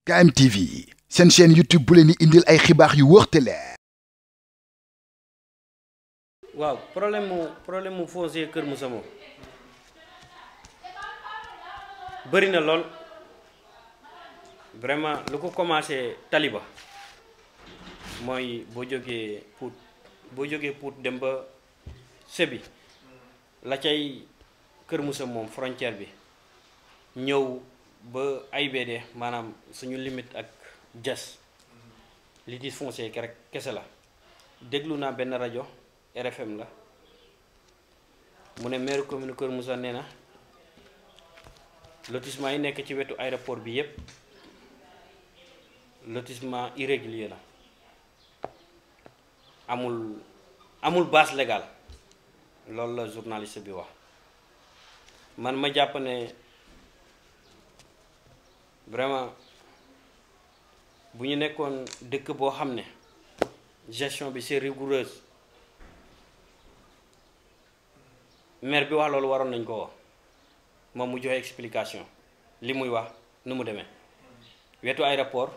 KMTV seen chaîne YouTube bu leen di indil ay xibaar yu wóor te leer. waaw problème mu foncier Kër Moussa moom bëri na lool vraiment lu ko commencé Taliba mooy boo jógee Pout dem ba Sébi la cay Kër Moussa moom frontière bi ñëw ba AIBD maanaam suñu limite ak Diass litige foncier rek kese la déglu naa benn rajo RFM la mu ne maire commune Kër Moussa nee na lotissement yi nekk ci wetu aéroport bi yépp lotissement irrégulier la amul base légale loolu la journaliste bi wax man ma jàpp ne vraiment bu ñu nekkoon dëkk boo xam ne gestion bi c'est rigoureuse maire bi wax loolu waroon nañ ko wax moom mu joxe explication li muy wax nu mu demee wetu aéroport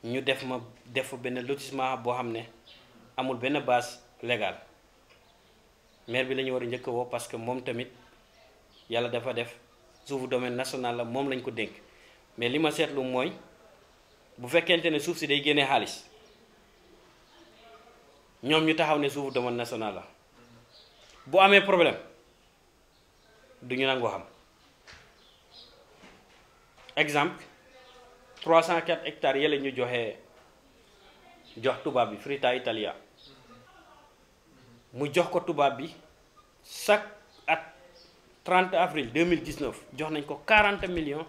ñu def benn lotissement boo xam ne amul benn base légale maire bi la ñu war a njëkk woo parce que moom tamit yàlla dafa def suufu domaine national la moom lañ ko dénk mais li ma seetlu mooy bu fekkente ne suuf si day génnee xaalis ñoom ñu taxaw ne suufu domaine national la bu amee problème du ñu nangoo xam exemple 304 hectares yële ñu jox tubaab bi Frita Italia mu jox ko tubaab bi chaque at 30 avril 2019 jox nañ ko 40 millions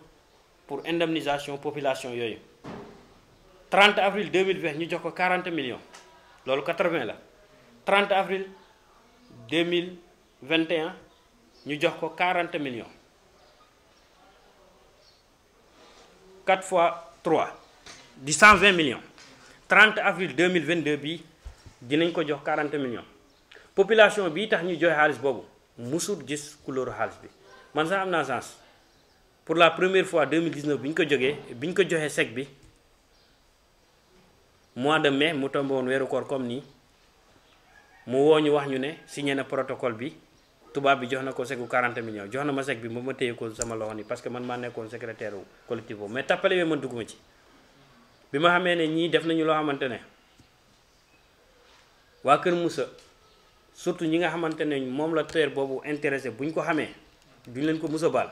pour indemnisation population yooyu 30 avril 2020 ñu jox ko 40 millions loolu 80 la 30 avril 2021 ñu jox ko 40 millions 4 fois 3 di 120 millions 30 avril 2022 bi dinañ ko jox 40 millions population bii tax ñu joxe xaalis boobu musul gis couleur xaalis bi man sax am naa chance pour la première fois 2019 bi ñu ko joxee chèque bi mois de mai mu tombé woon weeru koor comme nii mu woo ñu wax ñu ne signé na protocole bi tubaab bi jox na ko chèque gu 40 millions jox na ma chèque bi ma téye ko sama loxo ni parce que man maa nekkoon secrétaire collectif boobu mais tappale yooyu man dugguma ci bi ma xamee ne ñii def nañu loo xamante ne waa Kër Moussa surtout ñi nga xamante ne moom la terre boobu intéressé bu ñu ko xamee duñ leen ko Moussa baal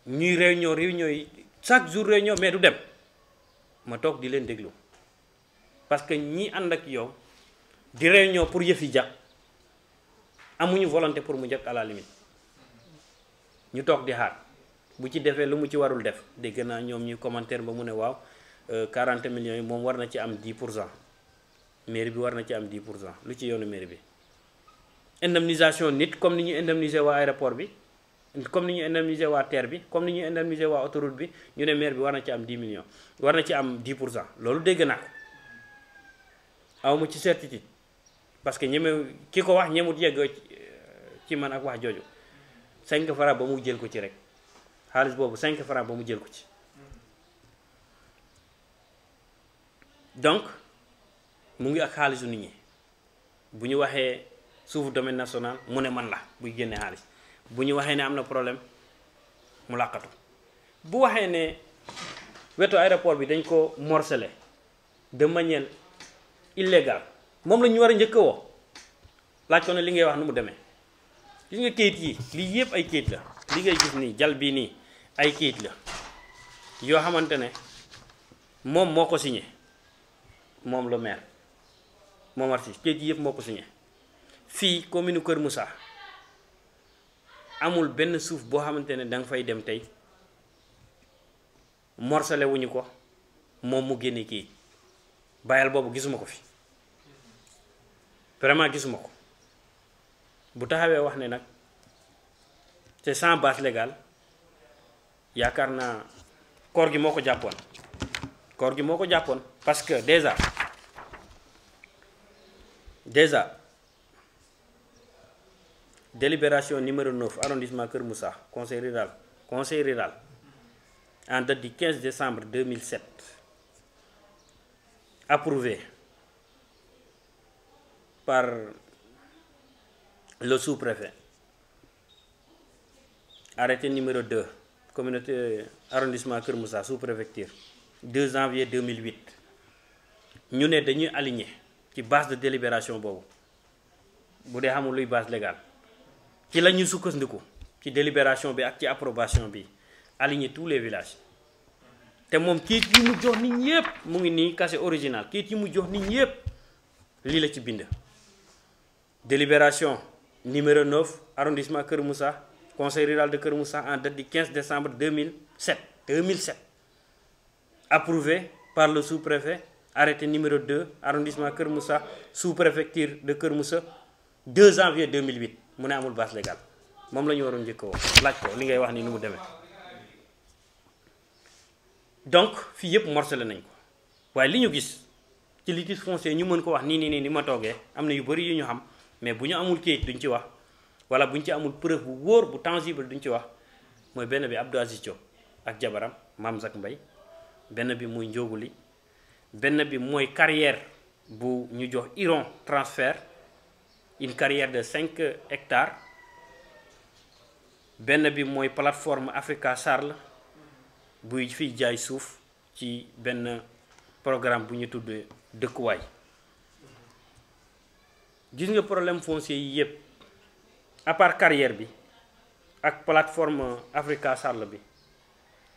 ñuy réunion yi chaque jour réunion mais du dem ma toog di leen déglu parce que ñi ànd ak yow di réunion pour yëf yi jag amuñu volonté pour mu jag à la limite ñu toog di xaar bu ci defee lu mu ci warul def dégg naa ñoom ñuy commentaire ba mu ne waaw 40 millions yi moom war na ci am 10% mairie bi war na ci am 10% lu ci yoonu mairie bi indemnisation nit comme ni ñu indemniser waa aéroport bi comme ni ñu indemniser waa terre bi comme ni ñu indemniser waa autoroute bi ñu ne maire bi war na ci am 10 millions war na ci am 10% loolu dégg naa ko awma ci certitude parce que ki ko wax ñemut yegg ci man ak wax jooju 5 francs ba mu jël ko ci rek xaalis boobu 5 francs ba mu jël ko ci donc mu ngi ak xaalisu nit ñi bu ñu waxee suufu domaine national mu ne man la buy génne xaalis bu ñu waxee ne am na problème mu làqatu bu waxee ne wetu aéroport bi dañ ko morcelé de manière illégale moom la ñu war a njëkk a woo laaj ko ne li ngay wax nu mu demee gis nga kayit yi lii yëpp ay kayit la li ngay gis nii jal bii nii ay kayit la yoo xamante ne moom moo ko signé moom le maire moom artiste kayit yi yëpp moo ko signé fii commune Kër Moussa amul benn suuf boo xamante ne danga fay dem tey morcelé wuñu ko moom mu génne kii bayal boobu gisuma ko fi vraiment gisuma ko bu taxawee wax ne nag c'est sans base légale yaakaar naa koor gi moo ko jàppoon parce que déjà délibération numéro 9 arrondissement Kër Moussa conseil rural en date du 15 décembre 2007, approuvé par le sous-préfet, arrêté numéro 2, communauté arrondissement Keur Moussa, sous-préfecture, 2 janvier 2008, ñu ne dañuy aligné ci base de délibération boobu bu dee xamul luy base légale ci la ñu sukkandiku ci délibération bi ak ci approbation bi aligné tous les villages te moom kayit yi mu jox nit ñëpp mu ngi nii casier original kayit yi mu jox nit ñëpp lii la ci bind. Délibération numéro 9 arrondissement Keur Moussa conseil rural de Keur Moussa en date du 15 décembre 2007 approuvé par le sous-préfet, arrêté numéro 2 arrondissement Keur Moussa sous-préfecture de Keur Moussa 2 janvier 2008 mu ne amul base légale moom la ñu waroon njëkk a wax laaj ko li ngay wax ni nu mu demee. donc fii yëpp morcelé nañ ko waaye li ñu gis ci litige foncier ñu mën ko wax nii ni ma toogee am na yu bëri yu ñu xam mais bu ñu amul kayit duñ ci wax wala bu ñu ci amul preuve bu wóor bu tangible duñ ci wax mooy benn bi Abdou Aziz Diop ak jabaram Mame Zack Mbaye, benn bi muy Ndiogou, benn bi mooy carrière bu ñu jox Iron transfert une carrière de 5 hectares, benn bi mooy plateforme Africa Charles buy fiy jaay suuf ci benn programme bu ñu tudd dëkkuwaay. gis nga problème foncier yi yëpp à part carrière bi ak plateforme Africa Charles bi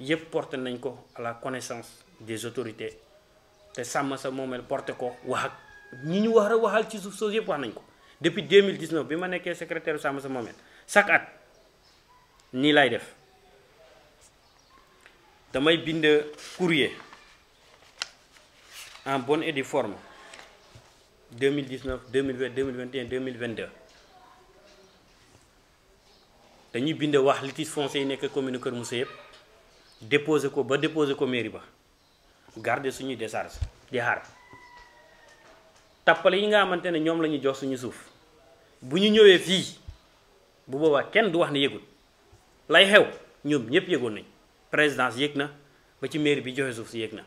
yëpp porté nañ ko à la connaissance des autorités te sàmm sa moomeel porté ko wax ak ñi ñu war a waxal ci suuf soosu yëpp wax nañ ko depuis 2019 bi ma nekkee secrétaire sàmm sa moomeel chaque at nii lay def damay bind courrier en bonne et due forme 2019 2020 2021 2022 dañuy bind wax litige foncier yi nekk commune Keur Moussa yëpp déposé ko ba déposé ko mairie ba garder suñuy décharge di xaar tappale yi nga xamante ne ñoom la ñu jox suñu suuf bu ñu ñëwee fii bu boobaa kenn du wax ne yëgul lay xew ñoom ñëpp yëgoon nañ présidence yëg na ba ci mairie bi joxe suuf si yëg na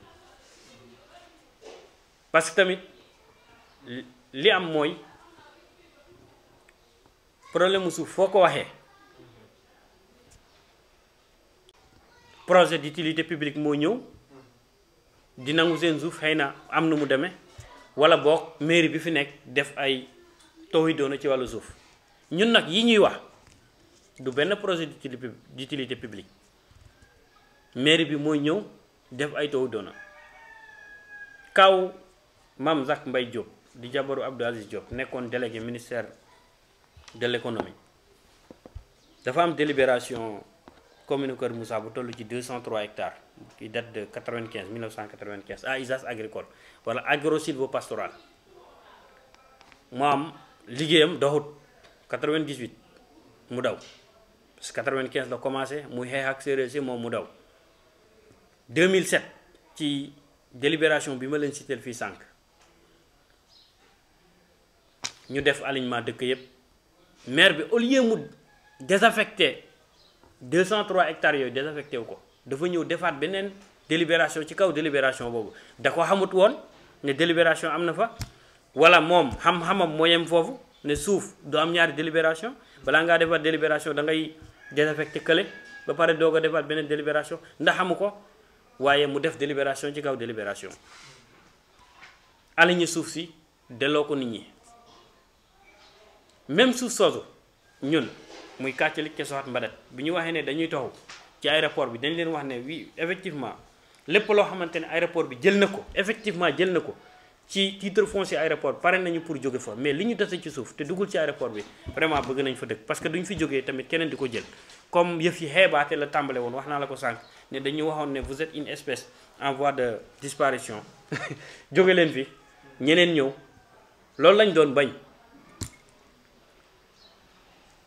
parce que tamit li am mooy problème mu suuf foo ko waxee projet d'utilité publique moo ñëw di nangu seen suuf xëy na am na mu demee wala boog mairie bi fi nekk def ay tooy doona ci wàllu suuf ñun nag yi ñuy wax du benn projet d'utilité publique mairie bi mooy ñëw def ay tooy doona kaw Mame Zack Mbaye Diop di jabaru Abdou Aziz Diop nekkoon délégué ministère de l'économie dafa am délibération commune Keur Moussa bu toll ci 203 hectares qui date de 1995 à usage agricole wala agro-sylvo-pastoral mu am liggéeyam doxut 98 mu daw parce que 95 la commencé muy xeex ak séeréer si moom mu daw 2007 ci délibération bi ma leen citeel fii sànq ñu def alignement dëkk yëpp maire bi au lieu mu désaffecté 203 hectares yooyu désaffecté wu ko dafa ñëw defaat beneen délibération ci kaw délibération boobu da ko xamut woon ne délibération am na fa wala moom xam-xamam moo yem foofu ne suuf du am ñaari délibération balaa ngaa defaat délibération da ngay désaffecté kële ba pare doog a defaat beneen délibération ndax xamu ko waaye mu def délibération ci kaw délibération aligné suuf si delloo ko nit ñi même suuf soosu ñun muy kàccali kesoxat mbadat bi ñu waxee ne dañuy taxaw ci aéroport bi dañ leen wax ne oui effectivement lépp loo xamante ne aéroport bi jël na ko effectivement jël na ko ci titre foncier aéroport pare nañu pour jóge fa mais li ñu dese ci suuf te duggul ci aéroport bi vraiment bëgg nañ fa dëkk parce que duñ fi jógee tamit keneen di ko jël comme yëf yi xeebaate la tàmbale woon wax naa la ko sànq ne dañu waxoon ne vous êtes une espèce en voie de disparition jóge leen fi ñeneen ñëw loolu lañ doon bañ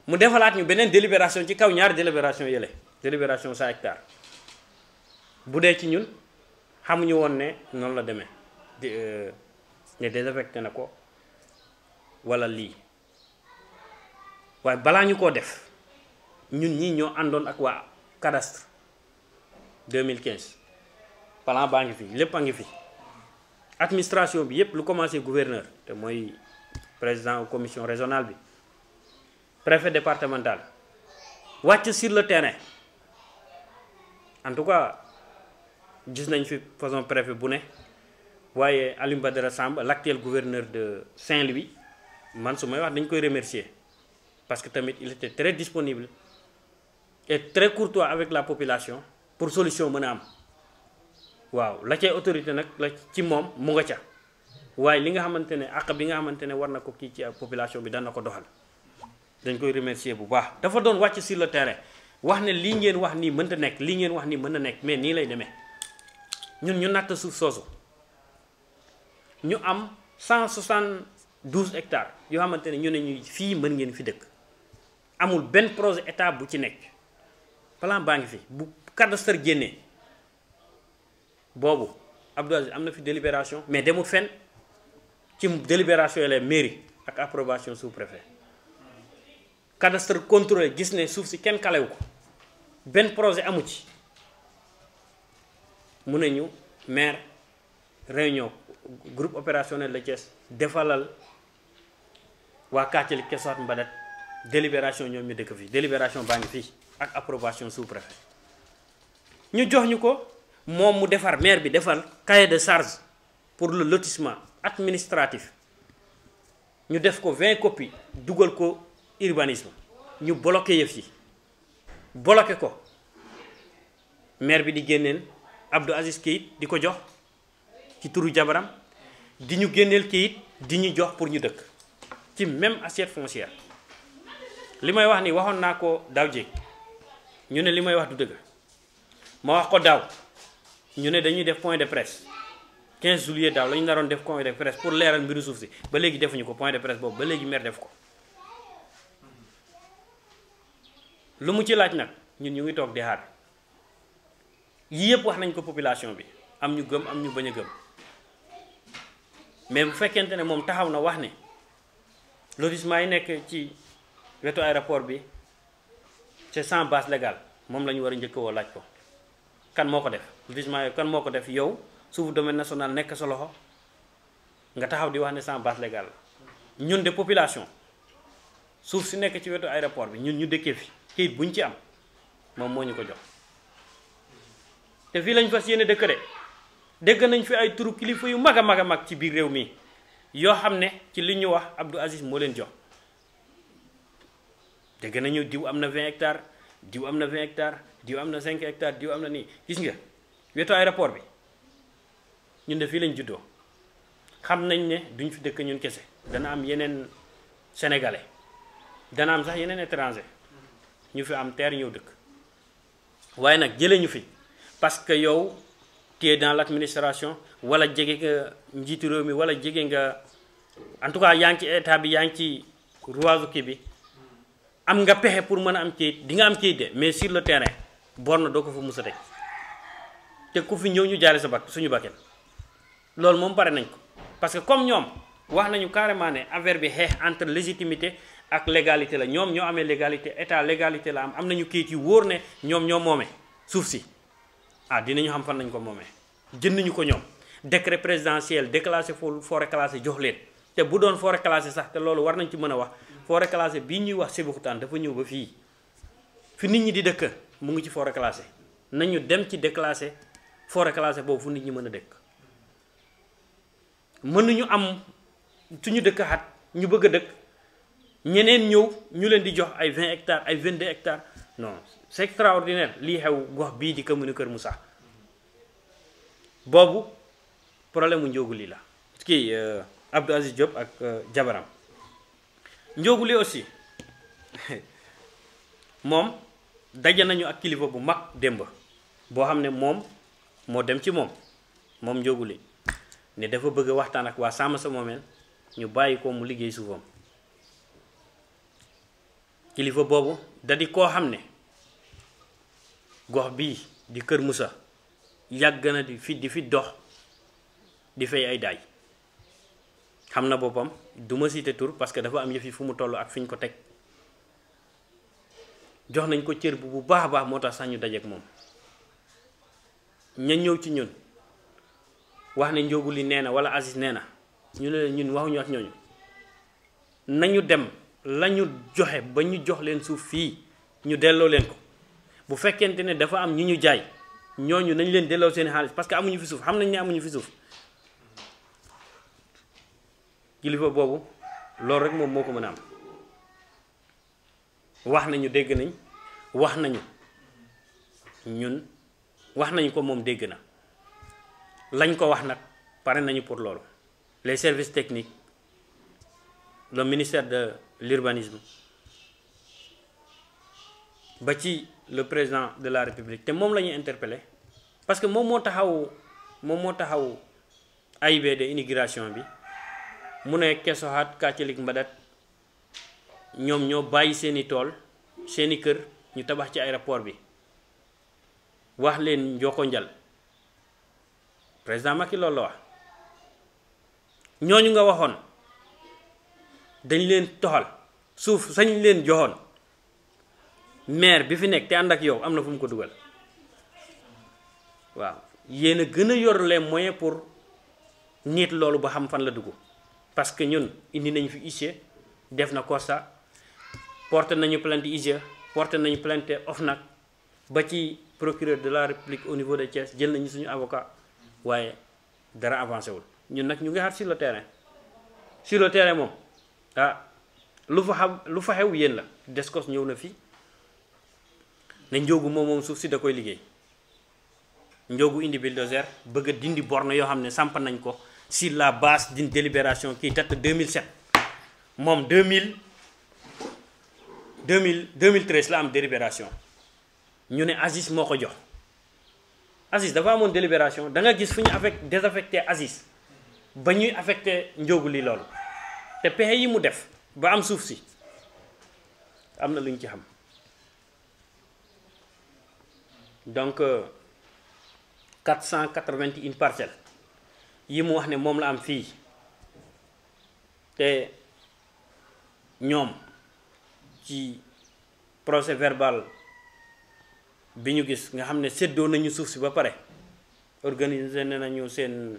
mu defalaat ñu beneen délibération ci kaw ñaari délibération yële délibération 100 hectares bu dee ci ñun xamuñu woon ne noonu la demee ne désaffecté na ko wala lii waaye balaa ñu koo def ñun ñii ñoo àndoon ak waa cadastre 2015 plan baa ngi fi lépp a ngi fi administration bi yépp lu commencé gouverneur te mooy président commission régionale bi préfet départemental wàcc sur le terrain en tout cas gis nañ fi façon préfet bu ne waaye Alioune Badara Samb l'actuel gouverneur de Saint-Louis man su may wax dañ koy remercier parce que tamit il était très disponible et très courtois avec la population pour solution mën a am waaw la cay autorité nag la ci moom mu nga ca waaye li nga xamante ne àq bi nga xamante ne war na ko kii ci population bi dana ko doxal dañ koy remercier bu baax. dafa doon wàcc sur le terrain wax ne lii ngeen wax nii mënta nekk lii ngeen wax nii mën na nekk mais nii lay demee ñun ñu natt suuf soosu ñu am 172 hectares yoo xamante ne ñu ne ñu fii mën ngeen fi dëkk amul benn projet état bu ci nekk plan baa ngi fi bu cadastre génnee boobu Abdou Aziz am na fi délibération mais demul fenn ci délibération yi la mairie ak approbation sous-préfet cadastre contrôlé gis ne suuf si kenn kalewu ko benn projet amu ci mun nañu maire réunion groupe opérationnel de Thiès defalal waa Kathie Kessoat Mbadat délibération ñoom ñu dëkk fii délibération baa ngi fii ak approbation sous-préfet ñu jox ñu ko moom mu defar maire bi defar cahier de charge pour le lotissement administratif ñu def ko 20 copies dugal ko urbanisme ñu bloqué yëf yi bloqué ko maire bi di génneel Abdou Aziz kayit di ko jox ci turu jabaram di ñu génneel kayit di ñu jox pour ñu dëkk ci même assiette foncière li may wax ni waxoon naa ko daaw jéeg ñu ne li may wax du dëgg ma wax ko daaw ñu ne dañuy def point de presse 15 juillet daaw la ñu naroon def point de presse pour leeral mbiru suuf si ba léegi defuñu ko point de presse boobu ba léegi maire def ko lu mu ci laaj nag ñun ñu ngi toog di xaar yii yëpp wax nañ ko population bi am ñu gëm am ñu bañ a gëm mais bu fekkente ne moom taxaw na wax ne lotissement yi nekk ci wetu aéroport bi c'est sans base légale moom la ñu war a njëkk woo laaj ko kan moo ko def lotissement yooyu kan moo ko def yow suufu domaine national nekk sa loxo nga taxaw di wax ne sans base légale ñun de population suuf si nekk ci wetu aéroport bi ñun ñu dëkkee fi kayit buñ ci am moom moo ñu ko jox te fii lañ fas yéene dëkk de dégg nañ fi ay turu kilifa yu mag a mag a mag ci biir réew mi yoo xam ne ci li ñu wax Abdou Aziz moo leen jox dégg nañu diw am na 20 hectares diw am na 20 hectares diw am na 5 hectares diw am na nii gis nga wetu aéroport bi ñun de fii lañ juddoo xam nañ ne duñ fi dëkk ñun kese dana am yeneen sénégalais dana am sax yeneen étranger ñu fi am terre ñëw dëkk waaye nag jëlee ñu fi parce que yow tu es dans l'administration wala jege nga njiitu réew mi wala jege nga en tout cas yaa ngi ci état bi yaa ngi ci rouage kii bi am nga pexe pour mën a am kayit di nga am kayit de mais sur le terrain borne doo ko fa mus a teg te ku fi ñëw ñu jaare sa bakk suñu bakken loolu moom pare nañ ko parce que comme ñoom wax nañu carrément ne affaire bi xeex entre légitimité ak légalité la ñoom ñoo amee légalité état légalité la am nañu kayit yu wóor ne ñoom ñoo moomee suuf si dinañu xam fan nañ ko moomee jënd ñu ko ñoom décret présidentiel déclassé forêt classée jox leen te bu doon forêt classée sax te loolu war nañ ci mën a wax forêt classée bii ñuy wax Sébikotane dafa ñëw ba fii fi nit ñi di dëkk mu ngi ci forêt classée nañu dem ci déclassé forêt classée boobu fu nit ñi mën a dëkk mënuñu am suñu dëkk xat ñu bëgg a dëkk ñeneen ñëw ñu leen di jox ay 20 hectares ay 22 hectares non c'est extraordinaire lii xew gox bii di commune Kër Moussa boobu problème mu njóogu lii la kii Abdou Aziz Diop ak jabaram njóogu lii aussi moom daje nañu ak kilifa bu mag démb boo xam ne moom moo dem ci moom njóogu lii ne dafa bëgg a waxtaan ak waa Sàmm Sa Moomeel ñu bàyyi ko mu liggéey suufam kilifa boobu da di koo xam ne gox bii di Kër Moussa yàgg na di fi dox di fay ay daay xam na boppam du ma citer tur parce que dafa am yëf yi fu mu toll ak fi ñu ko teg jox nañ ko cër bu baax a baax moo tax sax ñu dajeek moom ña ñëw ci ñun wax ne Ndiogou Ly nee na wala Aziz nee na ñu ne leen ñun waxuñu ak ñooñu nañu dem la ñu joxe ba ñu jox leen suuf fii ñu delloo leen ko bu fekkente ne dafa am ñu ñu jaay ñooñu nañ leen delloo seen xaalis parce que amuñu fi suuf xam nañ ne amuñu fi suuf kilifa boobu loolu rek moom moo ko mën a am wax nañu dégg nañ wax nañu ñun wax nañu ko moom dégg na lañ ko wax nag pare nañu pour loolu les services techniques le ministère de l'urbanisme ba ci le président de la république te moom la ñuy interpellé parce que moom moo taxaw AIBD immigration bi mu ne Kesoxaat Kàccelik Mbadat ñoom ñoo bàyyi seeni tool seeni kër ñu tabax ci aéroport bi wax leen njoko njal président Macky loolu la wax ñooñu nga waxoon dañ leen toxal suuf sañ leen joxoon maire bi fi nekk te ànd ak yow am na fu mu ko dugal waaw yéen a gën a yor les moyens pour nit loolu ba xam fan la dugg parce que ñun indi nañu fi IGE def na constat porté nañu plainte IGE porté nañu plainte OFNAC ba ci procureur de la République au niveau de Thiès jël nañu suñu avocat waaye dara avancé wul ñun nag ñu ngi xaar sur le terrain moom ah lu fa xew yéen la Descos ñëw na fii ne Ndiogou moom suuf si da koy liggéey Ndiogou indi bulldozer bëgg a dindi borne yoo xam ne samp nañ ko sur la base d'une délibération qui date de 2007 moom 2013 la am délibération ñu ne Aziz moo ko jox Aziz dafa amoon délibération da nga gis fu ñu désaffecté Aziz ba ñuy affecté Ndiogou Ly loolu te pexe yi mu def ba am suuf si am na lu ñu ci xam donc 481 parcelles yi mu wax ne moom la am fii te ñoom ci procès verbal bi ñu gis nga xam ne séddoo nañu suuf si ba pare organiser nañu seen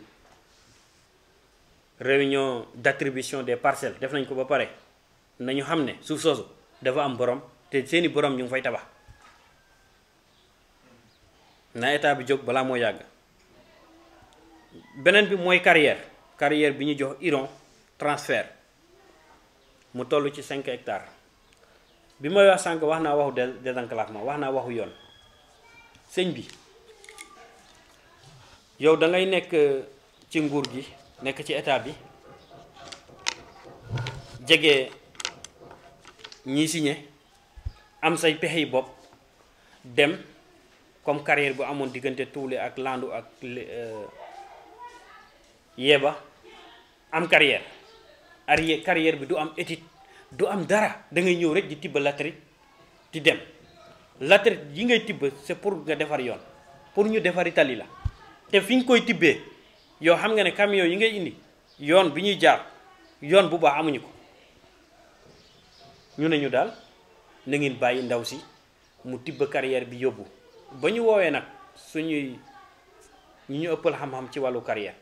réunion d'attribution des parcelles def nañ ko ba pare nañu xam ne suuf soosu dafa am borom te seeni borom ñu ngi fay tabax na état bi jóg balaa moo yàgg beneen bi mooy carrière bi ñu jox Iron transfert mu toll ci 5 hectares bi may wax sànq wax naa waxu désenclavement wax naa waxu yoon sëñ bi yow da ngay nekk ci nguur gi nekk ci état bi jege ñi signé am say pexe yi bopp dem comme carrière bu amoon diggante Tuule ak Landu ak Yeba am carrière bi du am étude du am dara da ngay ñëw rek di tibb latérite di dem latérite yi ngay tibb c'est pour nga defar yoon pour ñu defari tali la te fi ñu koy tibbee yow xam nga ne camion yi ngay indi yoon bi ñuy jaar yoon bu baax amuñu ko ñu ne ñu daal na ngeen bàyyi ndaw si mu tibb carrière bi yóbbu ba ñu woowee nag suñuy ñu ëppal xam-xam ci wàllu carrière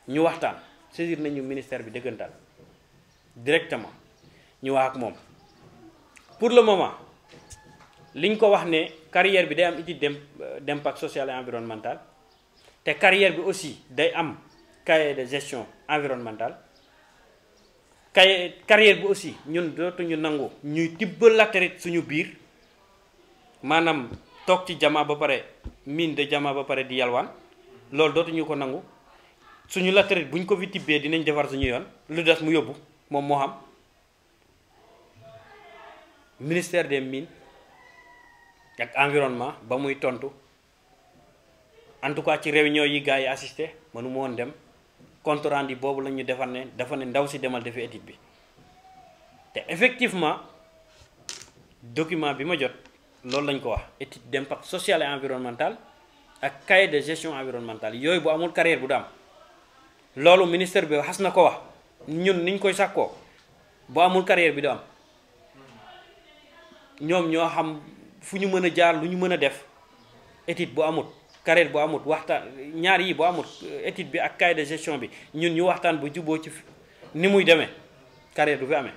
ñu waxtaan saisir nañu ministère bi dëggantaan directement ñu wax ak moom pour le moment liñ ko wax ne carrière bi day am étude d'impact social et environnemental te carrière bi aussi day am cahier de gestion environnementale carrière bi aussi ñun dootuñu nangu ñuy tibbal latérite suñu biir maanaam toog ci jama ba pare mine de jama ba pare di yalwaan loolu dootuñu ko nangu suñu latérite bu ñu ko fi tibbee dinañ defar suñu yoon lu des mu yóbbu moom moo xam ministère des mines ak environnement ba muy tontu en tout cas ci réunion yi gars yi assisté mënu ma woon dem compte rendu boobu la ñu defar ne dafa ne ndaw si demal defi étude bi te effectivement document bi ma jot loolu lañ ko wax étude d'impact social et environnemental ak cahier de gestion environnementale yooyu bu amul carrière bu du am loolu ministère bi xas na ko wax ñun niñ koy sàkkoo bu amul carrière bi du am ñoom ñoo xam fu ñu mën a jaar lu ñu mën a def étude bu amul carré bu amut waxtaan ñaar yi bu amut étude bi ak cahier de gestion bi ñun ñu waxtaan bu juboo ci ni muy demee carré du fi amee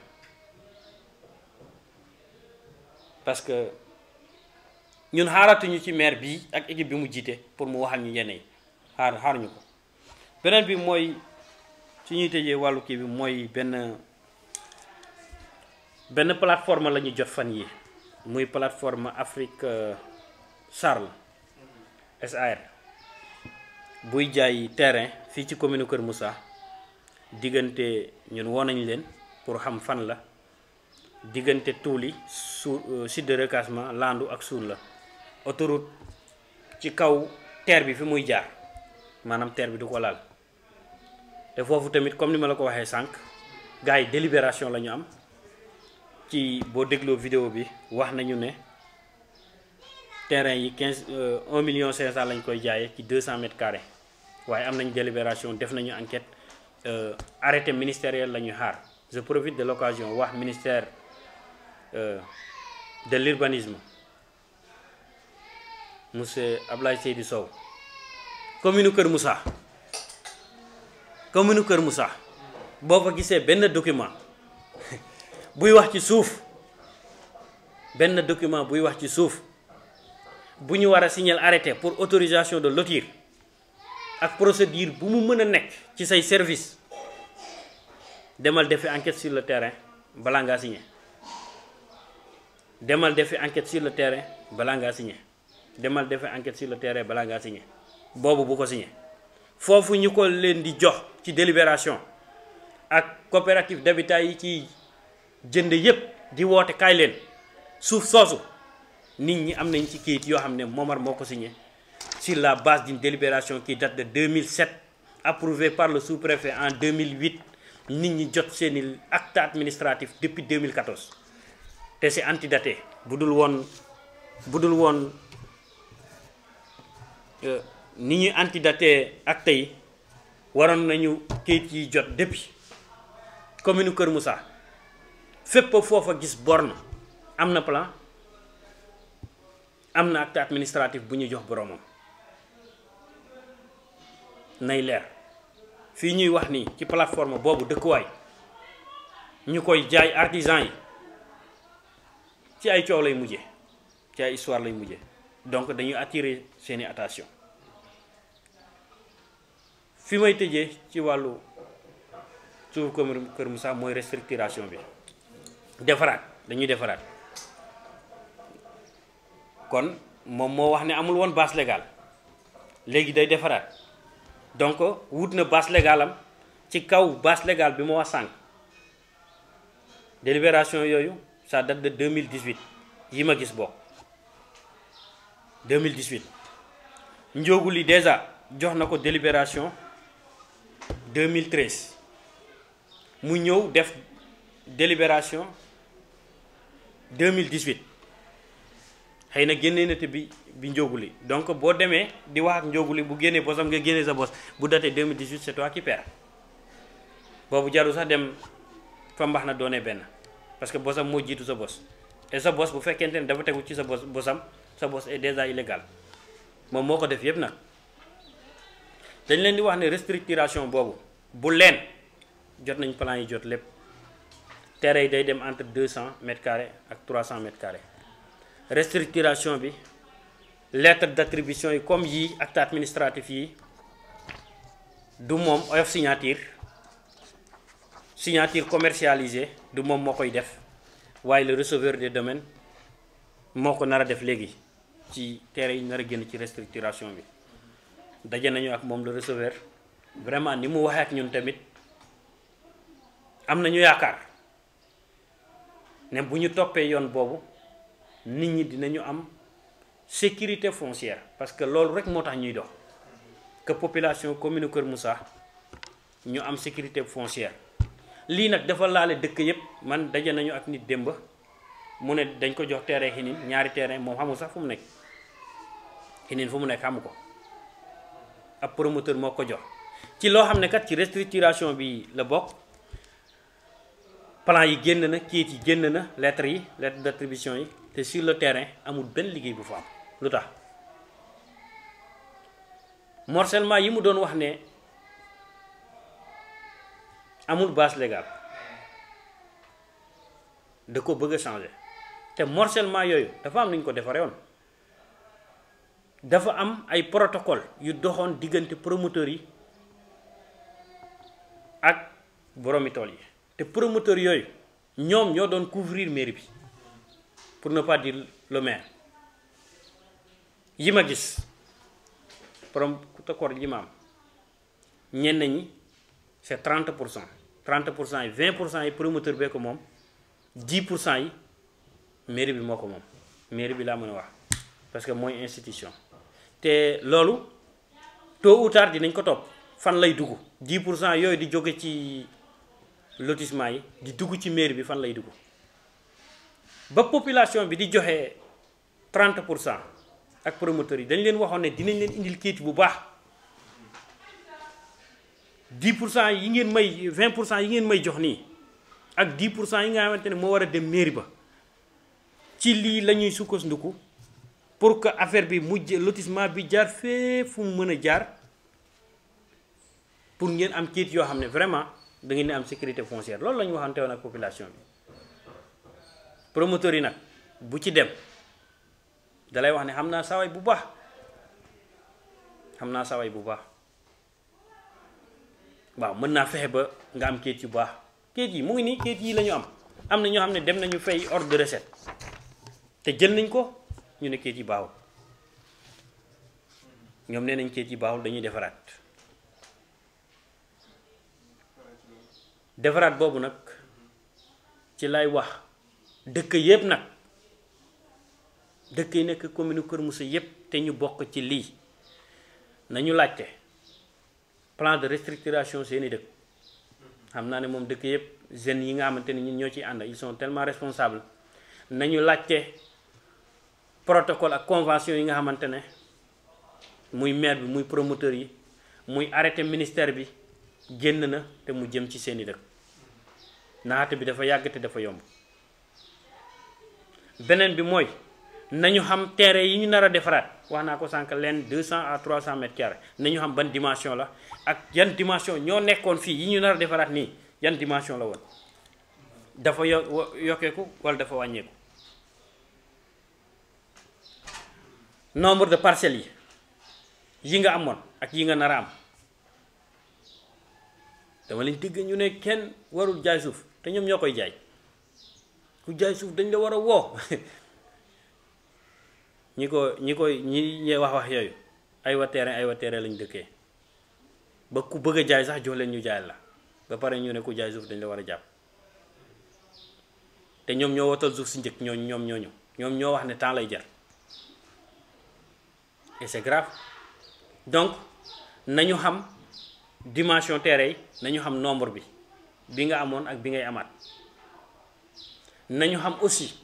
parce que ñun xaaratuñu ci maire bii ak équipe bi mu jiite pour mu waxal ñu yenn yi xaaruñu ko. beneen bi mooy su ñuy tëjee wàllu kii bi mooy benn plateforme la ñu jot fan yi muy plateforme Afrique Charles SAR buy jaay terrain fii ci commune Kër Moussa diggante ñun woo nañ leen pour xam fan la diggante Tuuli site de recasement Landu ak Suun la autoroute ci kaw terre bi fi muy jaar maanaam terre bi du ko laal te foofu tamit comme ni ma la ko waxee sànq gars yi délibération la ñu am ci boo dégloo vidéo bi wax nañu ne terrain yi 1 million 500 lañ koy jaayee ci 200 mètres carrés waaye am nañ délibération def nañu enquête arrêté ministériel la ñuy xaar. Je profite de l'occasion wax ministère de l'urbanisme monsieur Ablaye Seydou Sow commune Kër Moussa boo fa gisee benn document buy wax ci suuf bu ñu war a signer arrêté pour autorisation de lotir ak procédure bu mu mën a nekk ci say service demal defi enquête sur le terrain balaa ngaa signer boobu bu ko signer foofu ñu ko leen di jox ci délibération ak coopérative d'habitat yi ci jënd yépp di woote kaay leen suuf soosu nit ñi am nañ ci kayit yoo xam ne Momar moo ko signé sur la base d'une délibération qui date de 2007 approuvée par le sous-préfet en 2008 nit ñi jot seeni acte administratif depuis 2014 te c'est antidaté bu dul woon ni ñuy antidaté acte yi waroon nañu kayit yi jot depuis commune Kër Moussa fépp foofa gis borne am na plan am na acte administratif bu ñu jox boromam nay leer fii ñuy wax nii ci plateforme boobu dëkkuwaay ñu koy jaay artisan yi ci ay coow lay mujje ci ay histoire lay mujje donc dañuy attirer seeni attention fi may tëjee ci wàllu suuf commune Kër Moussa mooy restructuration bi dañuy defaraat kon moom moo wax ne amul woon base légale léegi day defaraat donc wut na base légale am ci kaw base légale bi ma wax sànq délibération yooyu ça date de 2018 yi ma gis bokk 2018 njóogu li déjà jox na ko délibération 2013 mu ñëw def délibération 2018 xëy na génnee na te bi njóogu li donc boo demee di wax ak njóogu li bu génnee bosam nga génnee sa bos bu datee 2018 c'est toi qui perds boobu jaru sax dem fa mbax na doonee benn parce que bosam moo jiitu sa bos et sa bos bu fekkente ne dafa tegu ci sa bosam sa bos est déjà illégal moom moo ko def yépp nag dañ leen di wax ne restructuration boobu bu leen jot nañ plan yi jot lépp terrain yi day dem entre 200 mètres carrés ak 300 mètres carrés restructuration bi lettre d'attribution yi comme yii acte administratif yi du moom oyof signature commercialisée du moom moo koy def waaye le receveur des domaines moo ko nar a def léegi ci terrain yi nar a génn ci restructuration bi daje nañu ak moom le receveur vraiment ni mu waxee ak ñun tamit am nañu yaakaar ne bu ñu toppee yoon boobu nit ñi dinañu am sécurité foncière parce que loolu rek moo tax ñuy dox que population commune Kër Moussa ñu am sécurité foncière lii nag dafa laale dëkk yépp man daje nañu ak nit démb mu ne dañ ko jox terrain xinin ñaari terrain moom xamul sax fu mu nekk xinin fu mu nekk xamu ko ab promoteur moo ko jox ci loo xam ne kat ci restructuration bi la bokk plan yi génn na kayit yi génn na lettre d'attribution yi te sur le terrain amul benn liggéey bu fa am lu tax morcellement yi mu doon wax ne amul base légale da ko bëgg a changer te morcellement yooyu dafa am lu ñu ko defaree woon dafa am ay protocole yu doxoon diggante promoteurs yi ak boromi tool yi te promoteurs yooyu ñoom ñoo doon couvrir mairie bi pour ne pas dire le maire yi ma gis protocole yi ma am ñenn ñi c'est 30 pour cent yi 20 pour cent yi promoteur bee ko moom 10 pour cent yi mairie bi moo ko moom mairie bi laa mën a wax parce que mooy institution te loolu tôt ou tard dinañ ko topp fan lay dugg 10 pour cent yooyu di jóge ci lotissement yi di dugg ci mairie bi fan lay dugg ba population bi di joxe 30 pour cent ak promoteurs yi dañ leen waxoon ne dinañ leen indil kayit bu baax 10 pour cent yi ngeen may 20 pour cent yi ngeen may jox nii ak 10 pour cent yi nga xamante ne moo war a dem mairie ba ci lii la ñuy sukkandiku pour que affaire bi mujj lotissement bi jaar fee fu mu mën a jaar pour ngeen am kayit yoo xam ne vraiment da ngeen di am sécurité foncière loolu la ñu waxante woon ak population bi promoteurs yi nag bu ci dem dalay wax ne xam naa saway bu baax waaw mën naa fexe ba nga am kayit yu baax kayit yi mu ngi nii kayit yi la ñu am na ñoo xam ne dem nañu fay ordre de recette te jël nañ ko ñu ne kayit yi baaxul ñoom nee nañ kayit yi baaxul dañuy defaraat boobu nag ci lay wax dëkk yépp nag dëkk yi nekk commune Kër Moussa yépp te ñu bokk ci lii nañu laajte plan de restructuration seeni dëkk xam naa ne moom dëkk yépp jeunes yi nga xamante ne ñun ñoo ciy ànd ils sont tellement responsables nañu laajte protocole ak convention yi nga xamante ne muy maire bi muy promoteur yi muy arrêté ministère bi génn na te mu jëm ci seeni dëkk naxate bi dafa yàgg te dafa yomb beneen bi mooy nañu xam terrain yi ñu nar a defaraat wax naa ko sànq leen 200 à 300 mètres carrés nañu xam ban dimension la ak yan dimension ñoo nekkoon fii yi ñu nar a defaraat nii yan dimension la woon dafa yokkeeku wala dafa wàññeeku nombre de parcelles yi nga amoon ak yi nga nar a am dama leen dégg ñu ne kenn warul jaay suuf te ñoom ñoo koy jaay ku jaay suuf dañ la war a woo ñi wax yooyu ay wa terrain lañ dëkkee ba ku bëgg a jaay sax jox leen ñu jaay la ba pare ñu ne ku jaay suuf dañ la war a jàpp te ñoom ñoo wotal suuf si njëkk ñoom ñoo wax ne temps lay jar et c'est grave donc nañu xam dimension terrain yi nañu xam nombre bi nga amoon ak bi ngay amaat nañu xam aussi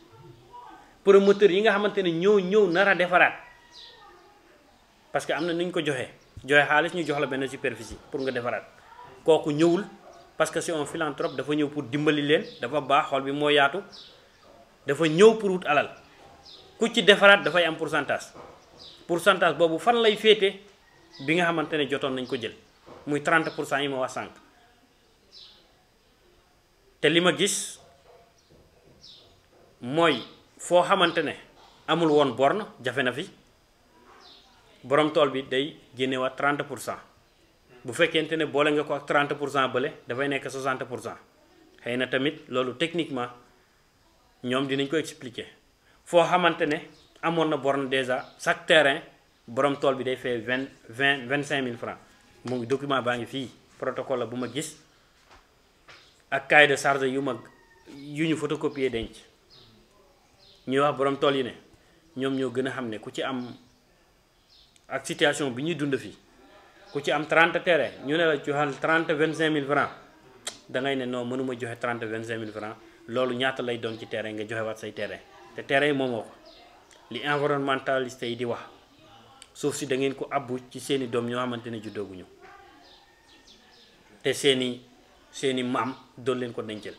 promoteur yi nga xamante ne ñëw nar a defaraat parce que am na nu ñu ko joxe xaalis ñu jox la benn superficie pour nga defaraat kooku ñëwul parce que c'est un philanthrope dafa ñëw pour dimbali leen dafa baax xol bi moo yaatu dafa ñëw pour wut alal ku ci defaraat dafay am pourcentage boobu fan lay féete bi nga xamante ne jotoon nañ ko jël muy 30 pour cent yi ma wax sànq te li ma gis mooy foo xamante ne amul woon borne jafe na fi borom tool bi day génnewaat 30 pour cent bu fekkente ne boole nga ko ak 30 pour cent bële dafay nekk 60 pour cent xëy na tamit loolu techniquement ñoom dinañ ko expliquer foo xamante ne amoon na borne déjà chaque terrain borom tool bi day fay 25 000 francs mu ngi document baa ngi fii protocole la bu ma gis ak cahier de charge yu ñu photocopier denc ñuy wax borom tool yi ne ñoom ñoo gën a xam ne ku ci am ak situation bi ñuy dund fii ku ci am 30 terrain ñu ne la joxal 25 000 francs da ngay ne non mënuma joxe 25 000 francs loolu ñaata lay doon ci terrain nga joxe waat say terrain te terrain yi moomoo ko li environnementaliste yi di wax suuf si da ngeen ko abbu ci seeni doom ñoo xamante ne juddooguñu te seeni maam doon leen ko dencal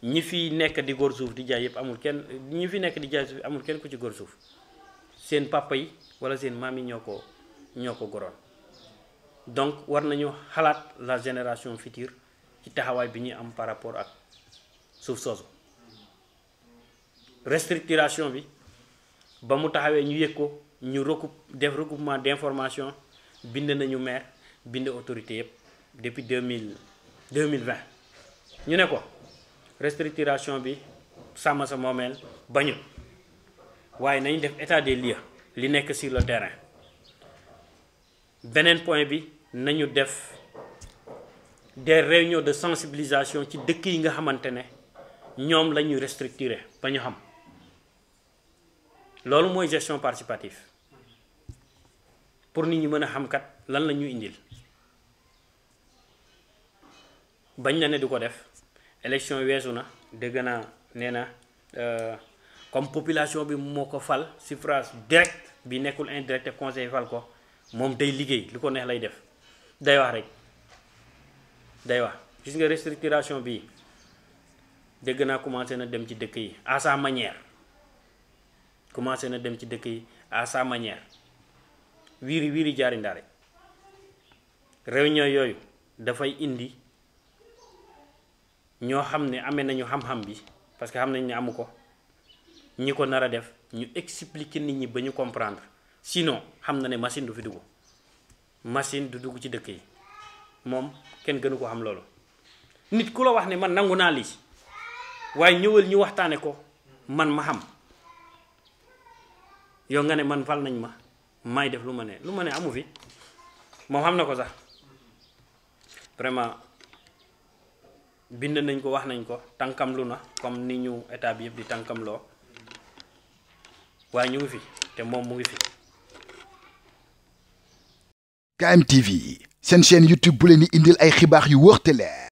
ñi fi nekk di góor suuf di jaay yëpp amul kenn ñi fi nekk di jaay suuf amul kenn ku ci góor suuf seen papa yi wala seen maam yi ñoo ko goroon donc war nañu xalaat la génération future ci taxawaay bi ñuy am par rapport ak suuf soosu. Restructuration bi ba mu taxawee ñu yëg ko ñu def recoupement d'information bind nañu maire bind autorité yëpp depuis 2020 ñu ne ko restructuration bi sàmm sa moomeel bañu waaye nañ def état des lieux li nekk sur le terrain. Beneen point bi nañu def des réunions de sensibilisation ci dëkk yi nga xamante ne ñoom la ñuy restructurer ba ñu xam loolu mooy gestion participative pour nit ñi mën a xam kat lan la ñuy indil. bañ na ne du ko def élection weesu na dégg naa nee na comme population bi moo ko fal suffrage direct bi nekkul indirect te conseil fal ko moom day liggéey lu ko neex lay def day wax rek day wax. Gis nga restructuration bi dégg naa commencé na dem ci dëkk yi à sa manière commencé na dem ci dëkk yi à sa manière wiiri wiiri jaari ndaare. réunion yooyu dafay indi ñoo xam ne amee nañu xam-xam bi parce que xam nañ ne amu ko ñi ko nar a def ñu expliquer nit ñi ba ñu comprendre sinon xam na ne machine du fi dugg machine du dugg ci dëkk yi moom kenn gënu ko xam loolu. nit ku la wax ne man nangu naa lii waaye ñëwal ñu waxtaane ko man ma xam yow nga ne man fal nañ ma may def lu ma ne amu fi moom xam na ko sax vraiment bind nañ ko wax nañ ko tànkam lu na comme ni ñu état bi yëpp di tànkam loo waaye ñu ngi fi te moom mu ngi fi. KMTV seen chaîne YouTube bu leen di indil ay xibaar yu wóor te leer